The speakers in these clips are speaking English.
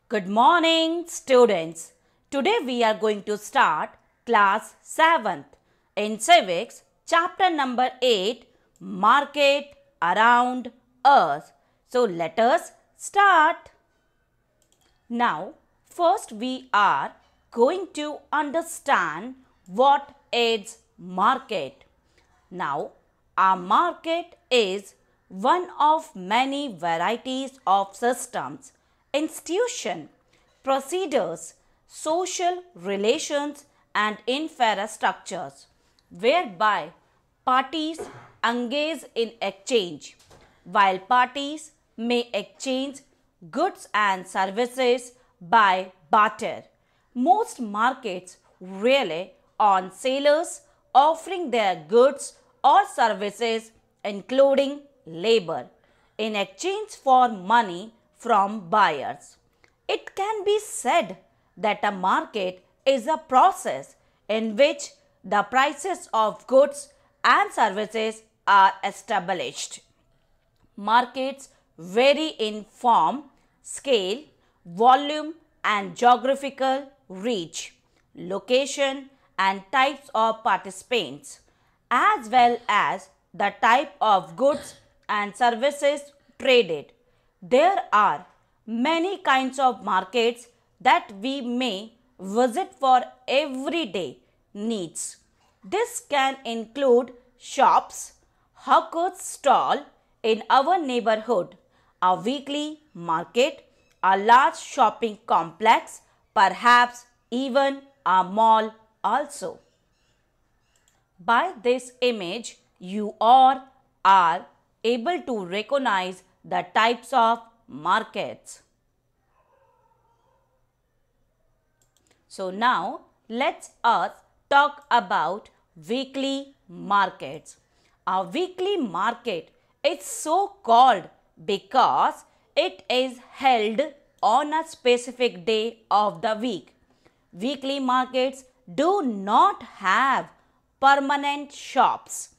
Good morning, students. Today we are going to start class 7th in civics, chapter number 8, Market Around Us. So let us start. Now, first we are going to understand what is market. Now, a market is one of many varieties of systems, institution, procedures, social relations and infrastructures whereby parties engage in exchange. While parties may exchange goods and services by barter, most markets rely on sellers offering their goods or services including labor in exchange for money from buyers. It can be said that a market is a process in which the prices of goods and services are established. Markets vary in form, scale, volume and geographical reach, location and types of participants, as well as the type of goods and services traded. There are many kinds of markets that we may visit for everyday needs. This can include shops, hawker's stall in our neighborhood, a weekly market, a large shopping complex, perhaps even a mall also. By this image, you all are able to recognize the types of markets. So now let's us talk about weekly markets. A weekly market is so called because it is held on a specific day of the week. Weekly markets do not have permanent shops.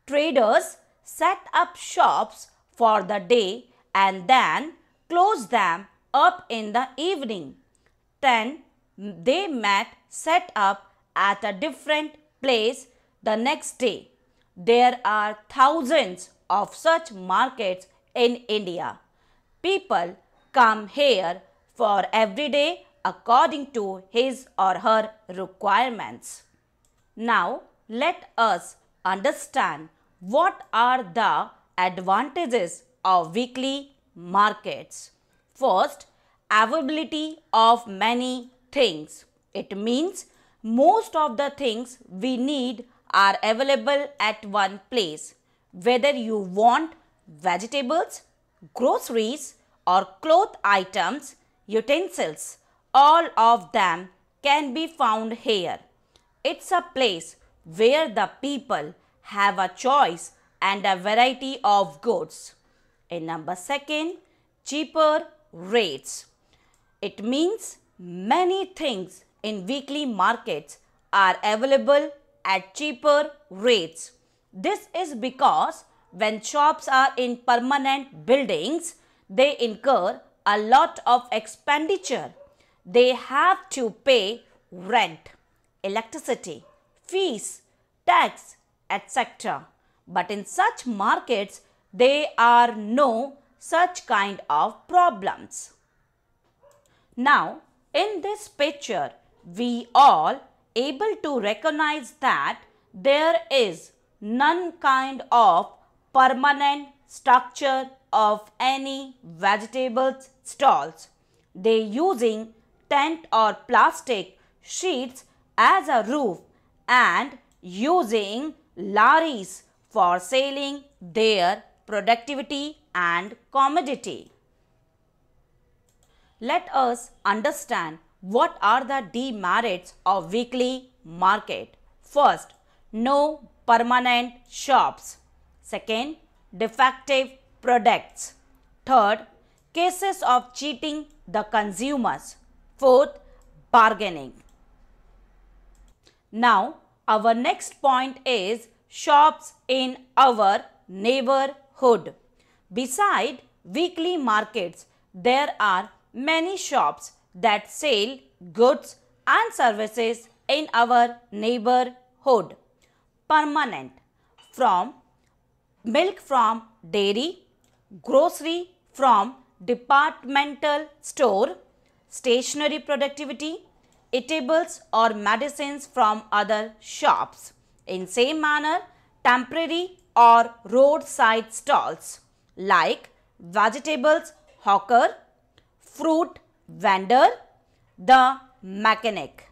Traders set up shops for the day and then close them up in the evening. Then they might set up at a different place the next day. There are thousands of such markets in India. People come here for every day according to his or her requirements. Now, let us understand what are the advantages of weekly markets. First, availability of many things. It means most of the things we need are available at one place. Whether you want vegetables, groceries or cloth items, utensils, all of them can be found here. It's a place where the people have a choice and a variety of goods. In number second, cheaper rates. It means many things in weekly markets are available at cheaper rates. This is because when shops are in permanent buildings, they incur a lot of expenditure. They have to pay rent, electricity, fees, tax, etc. But in such markets, there are no such kind of problems. Now, in this picture, we all able to recognize that there is none kind of permanent structure of any vegetables stalls. They using tent or plastic sheets as a roof and using lorries for selling their productivity and commodity. Let us understand what are the demerits of weekly market. First, no permanent shops. Second, defective products. Third, cases of cheating the consumers. Fourth, bargaining. Now, our next point is shops in our neighborhood. Beside weekly markets, there are many shops that sell goods and services in our neighborhood. Permanent, from milk from dairy, grocery from departmental store, stationery productivity, eatables or medicines from other shops. In same manner, temporary or roadside stalls like vegetables hawker, fruit vendor, the mechanic.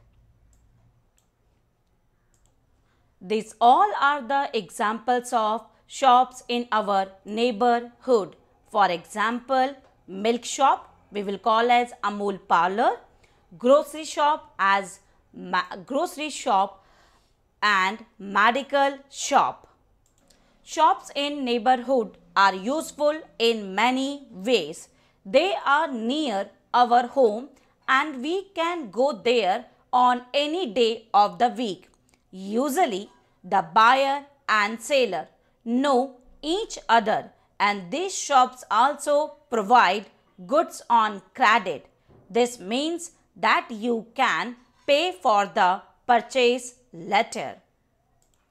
These all are the examples of shops in our neighborhood. For example, milk shop we will call as Amul parlor, grocery shop as grocery shop, and medical shop. Shops in neighborhood are useful in many ways. They are near our home and we can go there on any day of the week. Usually, the buyer and seller know each other, and these shops also provide goods on credit. This means that you can pay for the purchase later.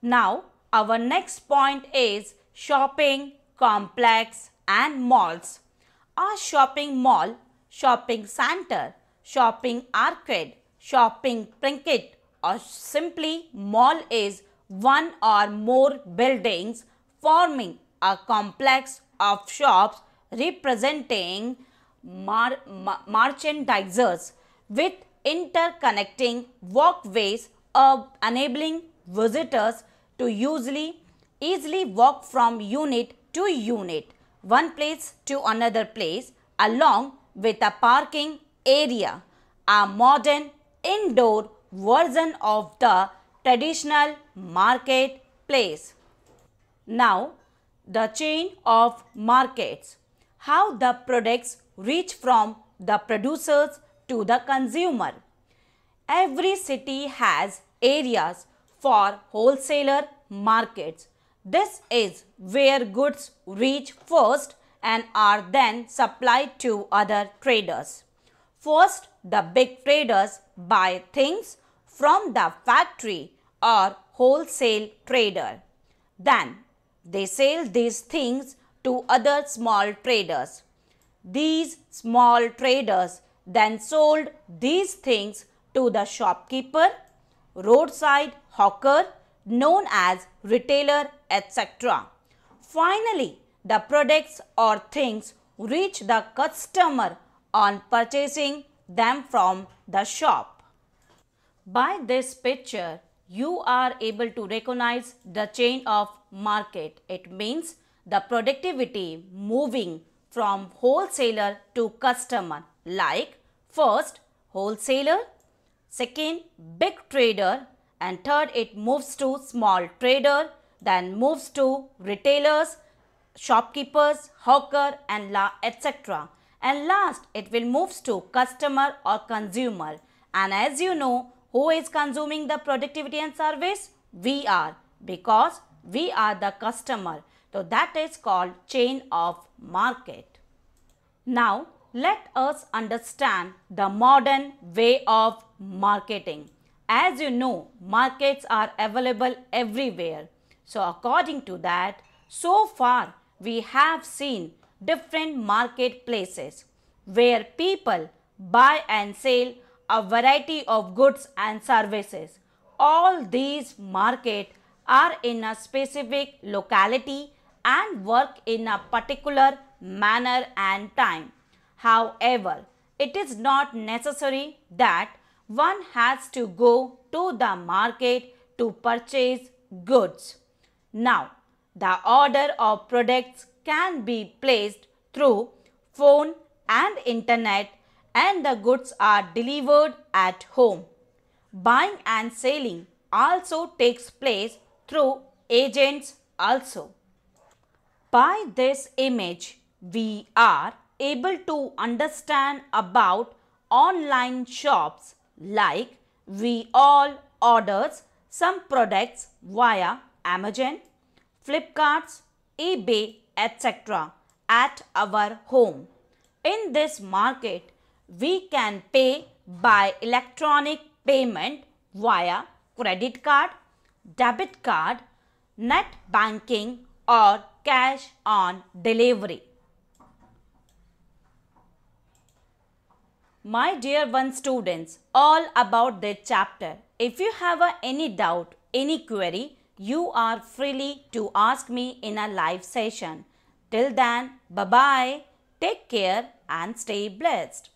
Now, our next point is shopping complex and malls. A shopping mall, shopping center, shopping arcade, shopping trinket, or simply mall is one or more buildings forming a complex of shops representing merchandisers with interconnecting walkways enabling visitors to easily walk from unit to unit, one place to another place, along with a parking area, a modern indoor version of the traditional marketplace. Now, the chain of markets, how the products reach from the producers to the consumer. Every city has areas for wholesaler markets. This is where goods reach first and are then supplied to other traders. First, the big traders buy things from the factory or wholesale trader. Then, they sell these things to other small traders. These small traders then sold these things to the shopkeeper, roadside hawker, known as retailer, etc. Finally, the products or things reach the customer on purchasing them from the shop. By this picture, you are able to recognize the chain of market. It means the productivity moving from wholesaler to customer, like first wholesaler, second big trader, and third it moves to small trader, then moves to retailers, shopkeepers, hawker, and etc. And last it will moves to customer or consumer. And as you know, who is consuming the productivity and service? We are, because we are the customer. So that is called chain of market. Now let us understand the modern way of marketing. As you know, markets are available everywhere. So according to that, so far we have seen different marketplaces where people buy and sell a variety of goods and services. All these markets are in a specific locality and work in a particular manner and time. However, it is not necessary that one has to go to the market to purchase goods. Now, the order of products can be placed through phone and internet, and the goods are delivered at home. Buying and selling also takes place through agents also. By this image, we are able to understand about online shops, like we all orders some products via Amazon, Flipkart, eBay, etc. at our home. In this market, we can pay by electronic payment via credit card, debit card, net banking or cash on delivery. My dear one students, all about this chapter. If you have any doubt, any query, you are freely to ask me in a live session. Till then, bye-bye. Take care and stay blessed.